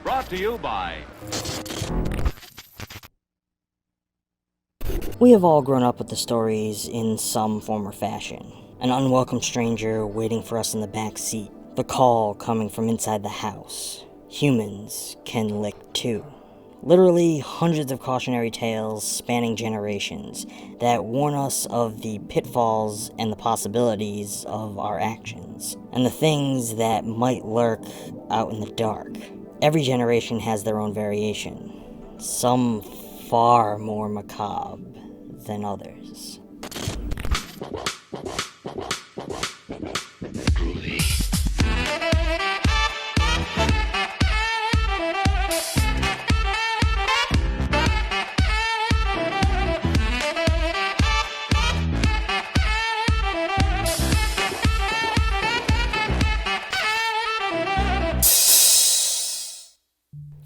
Brought to you by... We have all grown up with the stories in some form or fashion. An unwelcome stranger waiting for us in the back seat. The call coming from inside the house. Humans can lick too. Literally hundreds of cautionary tales spanning generations that warn us of the pitfalls and the possibilities of our actions, and the things that might lurk out in the dark. Every generation has their own variation, some far more macabre than others.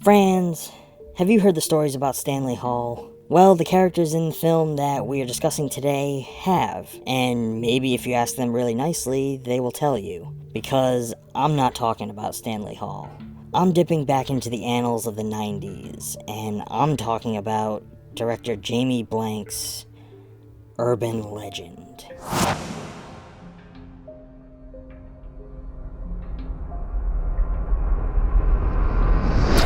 Friends, have you heard the stories about Stanley Hall? Well, the characters in the film that we are discussing today have, and maybe if you ask them really nicely, they will tell you. Because I'm not talking about Stanley Hall. I'm dipping back into the annals of the 90s, and I'm talking about director Jamie Blank's Urban Legend.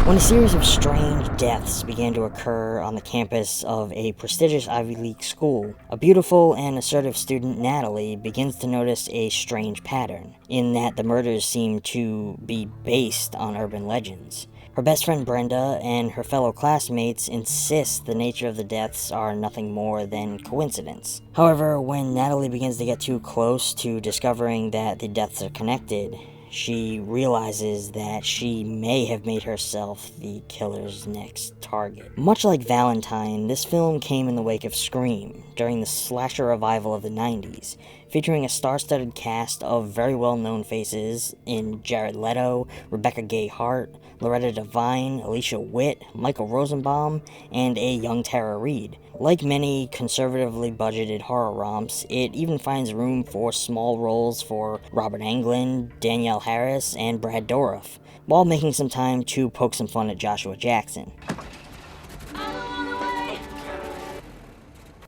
When a series of strange deaths began to occur on the campus of a prestigious Ivy League school, a beautiful and assertive student, Natalie, begins to notice a strange pattern, in that the murders seem to be based on urban legends. Her best friend Brenda and her fellow classmates insist the nature of the deaths are nothing more than coincidence. However, when Natalie begins to get too close to discovering that the deaths are connected, she realizes that she may have made herself the killer's next target. Much like Valentine, this film came in the wake of Scream, during the slasher revival of the 90s, featuring a star-studded cast of very well-known faces in Jared Leto, Rebecca Gay Hart, Loretta Devine, Alicia Witt, Michael Rosenbaum, and a young Tara Reid. Like many conservatively budgeted horror romps, it even finds room for small roles for Robert Englund, Danielle Harris, and Brad Dourif, while making some time to poke some fun at Joshua Jackson.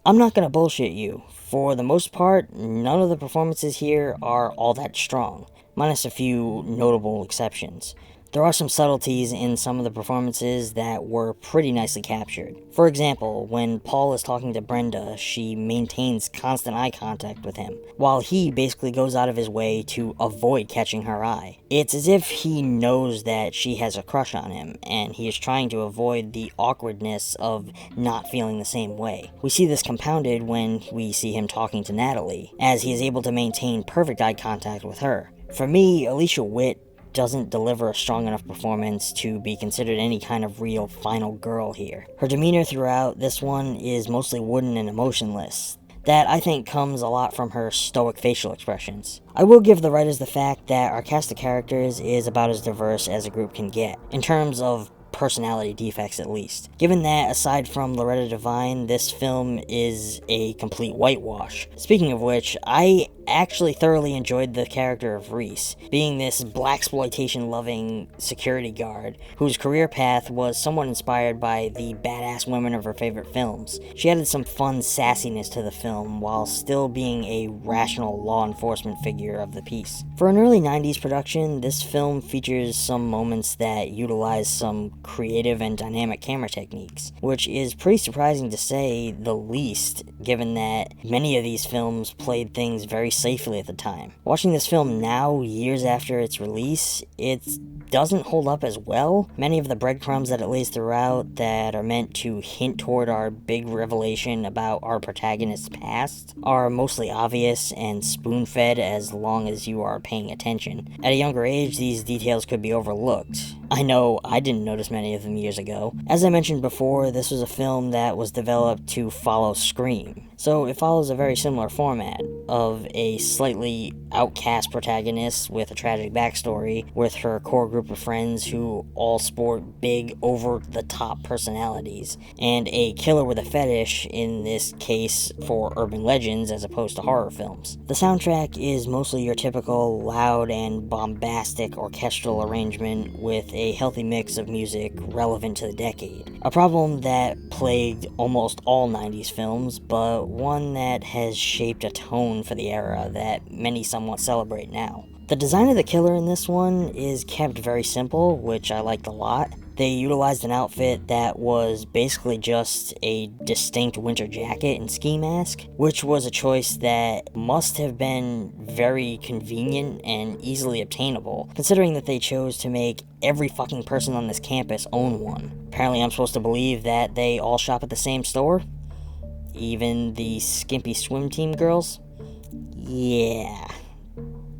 I'm not gonna bullshit you. For the most part, none of the performances here are all that strong, minus a few notable exceptions. There are some subtleties in some of the performances that were pretty nicely captured. For example, when Paul is talking to Brenda, she maintains constant eye contact with him, while he basically goes out of his way to avoid catching her eye. It's as if he knows that she has a crush on him, and he is trying to avoid the awkwardness of not feeling the same way. We see this compounded when we see him talking to Natalie, as he is able to maintain perfect eye contact with her. For me, Alicia Witt doesn't deliver a strong enough performance to be considered any kind of real final girl here. Her demeanor throughout this one is mostly wooden and emotionless. That, I think, comes a lot from her stoic facial expressions. I will give the writers the fact that our cast of characters is about as diverse as a group can get, in terms of personality defects at least. Given that, aside from Loretta Devine, this film is a complete whitewash. Speaking of which, I actually thoroughly enjoyed the character of Reese, being this blaxploitation-loving security guard whose career path was somewhat inspired by the badass women of her favorite films. She added some fun sassiness to the film while still being a rational law enforcement figure of the piece. For an early 90s production, this film features some moments that utilize some creative and dynamic camera techniques, which is pretty surprising to say the least, given that many of these films played things very safely at the time. Watching this film now, years after its release, it doesn't hold up as well. Many of the breadcrumbs that it lays throughout that are meant to hint toward our big revelation about our protagonist's past are mostly obvious and spoon-fed as long as you are paying attention. At a younger age, these details could be overlooked. I know I didn't notice many of them years ago. As I mentioned before, this was a film that was developed to follow Scream, so it follows a very similar format of a slightly outcast protagonist with a tragic backstory, with her core group group of friends who all sport big, over-the-top personalities, and a killer with a fetish, in this case for urban legends as opposed to horror films. The soundtrack is mostly your typical loud and bombastic orchestral arrangement with a healthy mix of music relevant to the decade. A problem that plagued almost all 90s films, but one that has shaped a tone for the era that many somewhat celebrate now. The design of the killer in this one is kept very simple, which I liked a lot. They utilized an outfit that was basically just a distinct winter jacket and ski mask, which was a choice that must have been very convenient and easily obtainable, considering that they chose to make every fucking person on this campus own one. Apparently I'm supposed to believe that they all shop at the same store? Even the skimpy swim team girls? Yeah.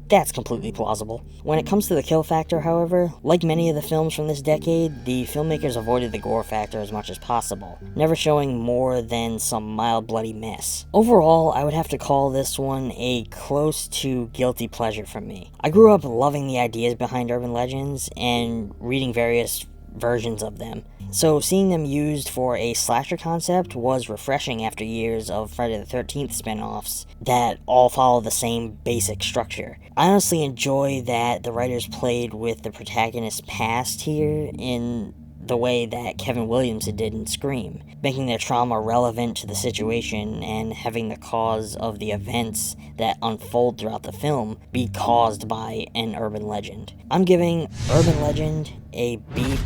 That's completely plausible. When it comes to the kill factor, however, like many of the films from this decade, the filmmakers avoided the gore factor as much as possible, never showing more than some mild bloody mess. Overall, I would have to call this one a close to guilty pleasure for me. I grew up loving the ideas behind urban legends and reading various versions of them, so seeing them used for a slasher concept was refreshing after years of Friday the 13th spin-offs that all follow the same basic structure. I honestly enjoy that the writers played with the protagonist's past here in the way that Kevin Williamson did in Scream, making their trauma relevant to the situation and having the cause of the events that unfold throughout the film be caused by an urban legend. I'm giving Urban Legend a B+.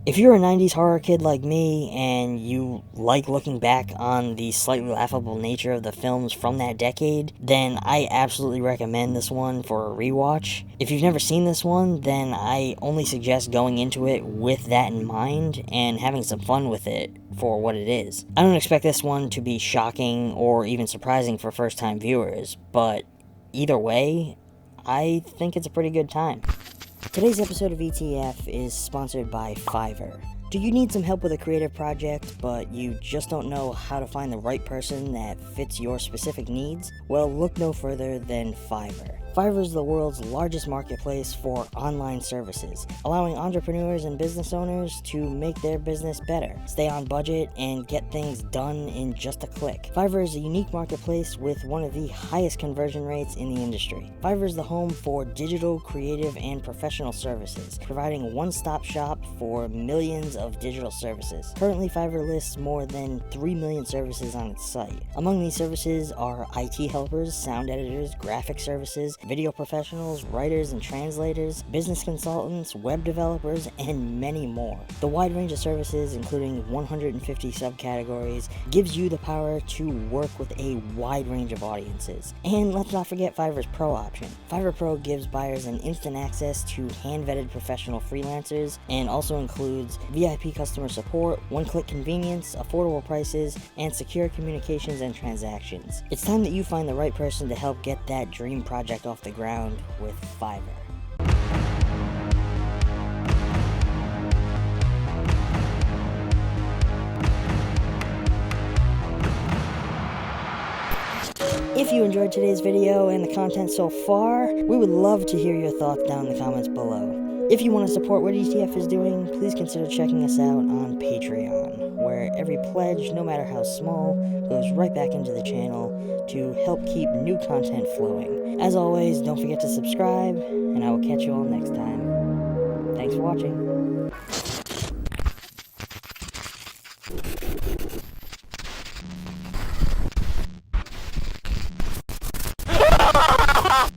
If you're a 90s horror kid like me, and you like looking back on the slightly laughable nature of the films from that decade, then I absolutely recommend this one for a rewatch. If you've never seen this one, then I only suggest going into it with that in mind, and having some fun with it for what it is. I don't expect this one to be shocking or even surprising for first-time viewers, but either way, I think it's a pretty good time. Today's episode of ETF is sponsored by Fiverr. Do you need some help with a creative project, but you just don't know how to find the right person that fits your specific needs? Well, look no further than Fiverr. Fiverr is the world's largest marketplace for online services, allowing entrepreneurs and business owners to make their business better, stay on budget, and get things done in just a click. Fiverr is a unique marketplace with one of the highest conversion rates in the industry. Fiverr is the home for digital, creative, and professional services, providing a one-stop shop for millions of digital services. Currently, Fiverr lists more than 3 million services on its site. Among these services are IT helpers, sound editors, graphic services, video professionals, writers and translators, business consultants, web developers, and many more. The wide range of services, including 150 subcategories, gives you the power to work with a wide range of audiences. And let's not forget Fiverr's Pro option. Fiverr Pro gives buyers an instant access to hand-vetted professional freelancers and also includes VIP customer support, one-click convenience, affordable prices, and secure communications and transactions. It's time that you find the right person to help get that dream project off the ground with Fiverr. If you enjoyed today's video and the content so far, we would love to hear your thoughts down in the comments below. If you want to support what ETF is doing, please consider checking us out on Patreon, where every pledge, no matter how small, goes right back into the channel to help keep new content flowing. As always, don't forget to subscribe, and I will catch you all next time. Thanks for watching.